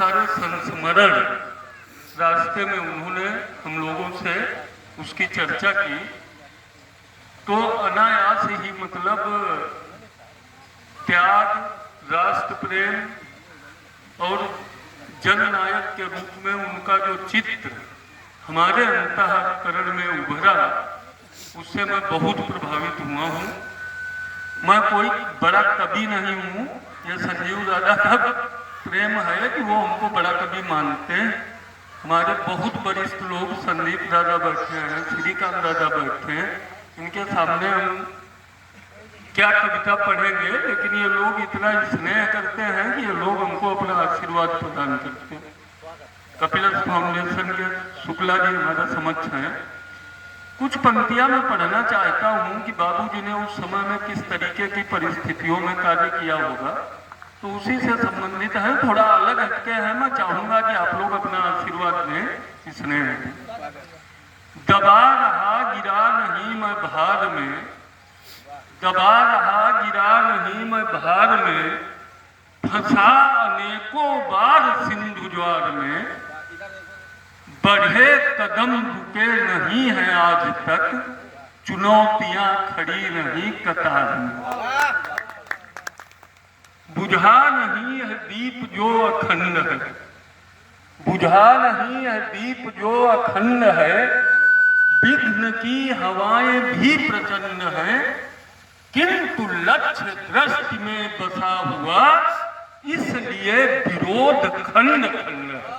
सारे संस्मरण रास्ते में उन्होंने हम लोगों से उसकी चर्चा की, तो अनायास ही मतलब त्याग, राष्ट्र प्रेम और जननायक के रूप में उनका जो चित्र हमारे अंतःकरण में उभरा, उससे मैं बहुत प्रभावित हुआ हूँ। मैं कोई बड़ा कवि नहीं हूँ, ये संजीव दादा का प्रेम है कि वो हमको बड़ा कवि मानते हैं। हमारे बहुत वरिष्ठ लोग, संदीप दादा बैठे हैं, श्रीकांत दादा बैठे हैं, इनके सामने हम क्या कविता पढ़ेंगे, लेकिन ये लोग इतना स्नेह करते हैं कि ये लोग हमको अपना आशीर्वाद प्रदान करते हैं। कपिलस फाउंडेशन के शुक्ला जी हमारा समक्ष हैं। कुछ पंक्तियां मैं पढ़ना चाहता हूं कि बाबूजी ने उस समय में किस तरीके की परिस्थितियों में कार्य किया होगा, तो उसी से संबंधित है, थोड़ा अलग हटके है। मैं चाहूंगा कि आप लोग अपना आशीर्वाद दें, स्नेह दें। दबा रहा गिरा नहीं मैं भार में, दबा रहा गिरा नहीं मैं भार में, फंसा अनेकों बार सिंधु ज्वार में, बढ़े कदम रुके नहीं है आज तक, चुनौतियां खड़ी रही कतार में। बुझा नहीं है दीप जो अखंड है, बुझा नहीं है दीप जो अखंड है, विघ्न की हवाएं भी प्रचंड हैं, किंतु लक्ष्य दृष्टि में बसा हुआ, इसलिए विरोध खंड खंड है।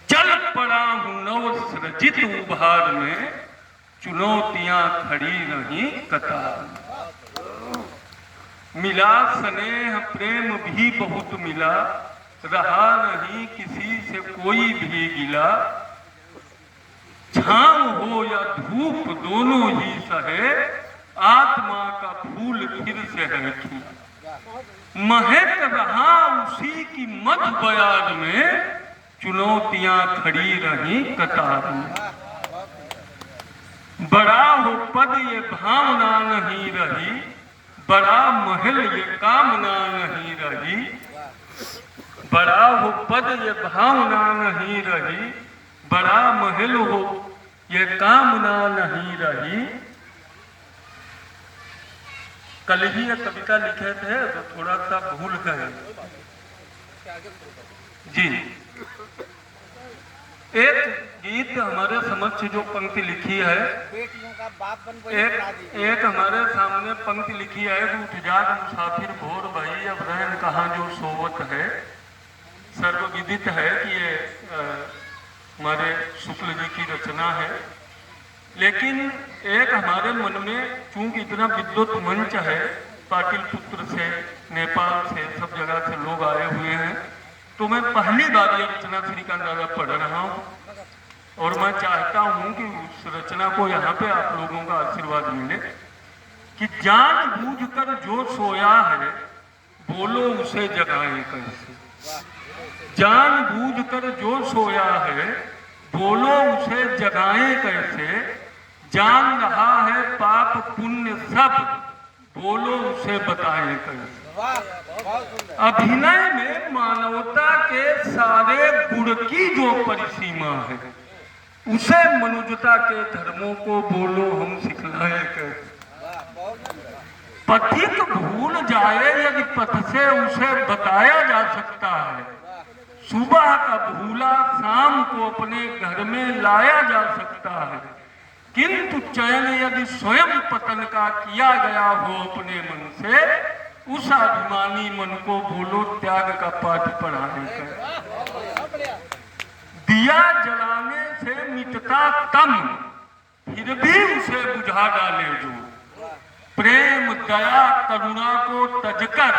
चल पड़ा हूं नव सृजित उभार में, चुनौतियां खड़ी रही कतार में। मिला स्नेह प्रेम भी बहुत मिला, रहा नहीं किसी से कोई भी गिला, छांव हो या धूप दोनों ही सहे, आत्मा का फूल फिर से है खिला, महक रहा उसी की मध बयार में, चुनौतियां खड़ी रही कतार में। बड़ा हो पद ये भावना नहीं रही, बड़ा महल ये कामना नहीं रही, बड़ा हो पद ये भावना नहीं रही, बड़ा महल हो ये कामना नहीं रही। कल ही ये कविता लिखे थे तो थोड़ा सा भूल गए जी। एक गीत हमारे समक्ष जो पंक्ति लिखी है, एक हमारे सामने पंक्ति लिखी है, उठ जाग मुसाफिर भोर भई अब रहन कहाँ जो सोवत है। सर्वविदित है कि ये हमारे शुक्ल जी की रचना है, लेकिन एक हमारे मन में चूंकि इतना विद्युत मंच है, पाटिलपुत्र से, नेपाल से, सब जगह से लोग आए हुए हैं, तो मैं पहली बार ये रचना श्रीकांत दादा पढ़ रहा हूँ, और मैं चाहता हूँ कि उस रचना को यहाँ पे आप लोगों का आशीर्वाद मिले कि जानबूझकर जो सोया है बोलो उसे जगाए कैसे, जानबूझकर जो सोया है बोलो उसे जगाए कैसे, जान रहा है पाप पुण्य सब बोलो उसे बताए कैसे। अभिनय में मानवता के सारे गुण की जो परिसीमा है, उसे मनुष्यता के धर्मों को बोलो हम सिखलाए कैसे। पथिक भूल जाए यदि पथ से उसे बताया जा सकता है, सुबह का भूला शाम को अपने घर में लाया जा सकता है, किंतु चयन यदि स्वयं पतन का किया गया हो अपने मन से, उस अभिमानी मन को बोलो त्याग का पाठ पढ़ाने का। दिया जलाने से मिटता तम, फिर भी उसे बुझा डाले जो, प्रेम दया करुणा को तजकर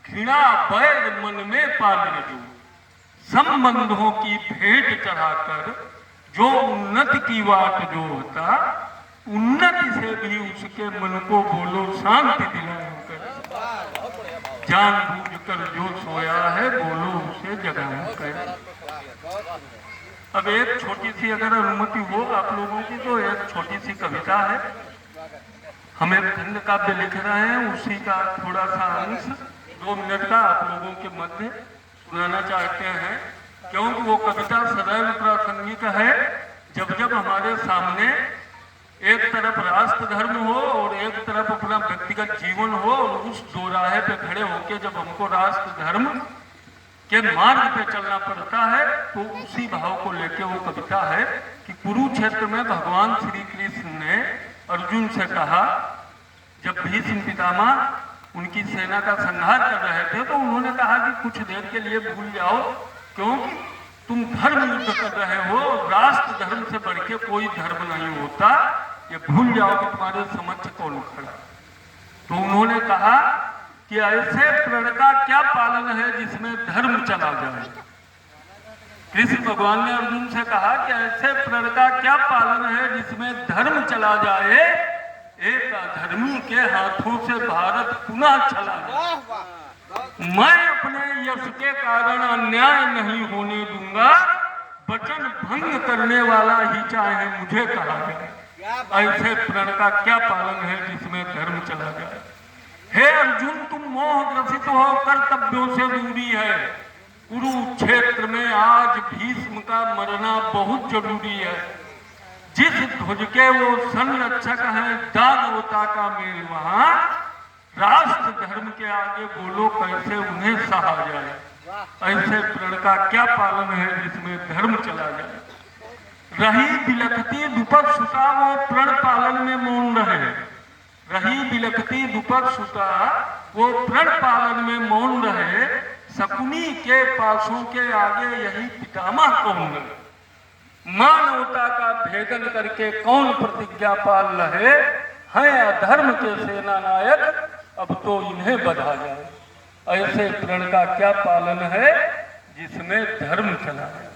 घृणा बैर मन में पाले जो, संबंधों की भेंट चढ़ाकर जो उन्नति की बात जो होता, उन्नति से भी उसके मन को बोलो शांति दिलाओ कर, जानबूझकर जो सोया है बोलो उसे जगाओ कर। अब एक छोटी सी अगर अनुमति हो आप लोगों की, तो एक छोटी सी कविता है, हमें खंड काव्य लिख रहे हैं, उसी का थोड़ा सा अंश 2 मिनट का आप लोगों के मध्य सुनाना चाहते हैं, क्योंकि वो कविता सदैव प्रासंगिक है। जब जब हमारे सामने एक तरफ राष्ट्र धर्म हो और एक तरफ अपना व्यक्तिगत जीवन हो, और उस दो राह पे खड़े होकर जब हमको राष्ट्र धर्म के मार्ग पे चलना पड़ता है, तो उसी भाव को लेके वो कविता है कि कुरुक्षेत्र में भगवान श्री कृष्ण ने अर्जुन से कहा, जब भीष्म पितामह उनकी सेना का संहार कर रहे थे, तो उन्होंने कहा कि कुछ देर के लिए भूल जाओ, क्योंकि तुम धर्म युद्ध कर रहे हो, राष्ट्र धर्म से बढ़ के कोई धर्म नहीं होता, ये भूल जाओ कि तुम्हारे समक्ष कौन खड़ा। तो उन्होंने कहा कि ऐसे प्रण का क्या पालन है जिसमें धर्म चला जाए। कृष्ण भगवान ने अर्जुन से कहा कि ऐसे प्रण का क्या पालन है जिसमें धर्म चला जाए, एक अधर्मी के हाथों से भारत पुनः चला जाए। मैं अपने यश के कारण अन्याय नहीं होने दूंगा, वचन भंग करने वाला ही चाहे मुझे कहा जाए। ऐसे प्रण का क्या पालन है जिसमें धर्म चला जाए। हे अर्जुन, तुम मोहग्रसित हो, कर्तव्यों से दूरी है। कुरुक्षेत्र में आज भीष्म का मरना बहुत जरूरी है। जिस ध्वज के वो संरक्षक हैं, दानवता का मेल वहां, राष्ट्र धर्म के आगे बोलो कैसे उन्हें सहा जाए। ऐसे प्रण का क्या पालन है जिसमें धर्म चला जाए। रही बिलखती दुपद सुता, वो प्रण पालन में मौन रहे। रही बिलखती दुपद सुता, वो प्रण पालन में मौन रहे। शकुनी के पासों के आगे यही पितामह कौन रहे। मानवता का भेदन करके कौन प्रतिज्ञा पाल रहे हैं। अधर्म के सेना नायक, अब तो इन्हें बधा जाए। ऐसे प्रण का क्या पालन है जिसमें धर्म चला जाए।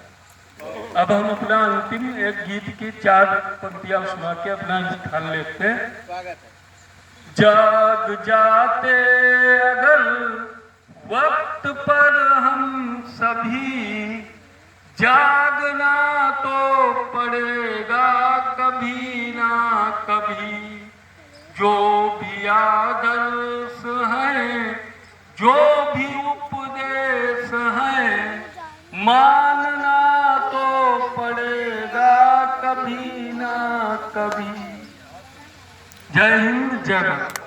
अब हम अपना अंतिम एक गीत की 4 पंक्तियां सुना के अपना स्थान लेते हैं। जाग जाते अगर वक्त पर हम सभी, जागना तो पड़ेगा कभी ना कभी। जो भी आदर्श है, जो भी उपदेश है, मानना तो पड़ेगा कभी ना कभी। जय हिंद, जय भारत।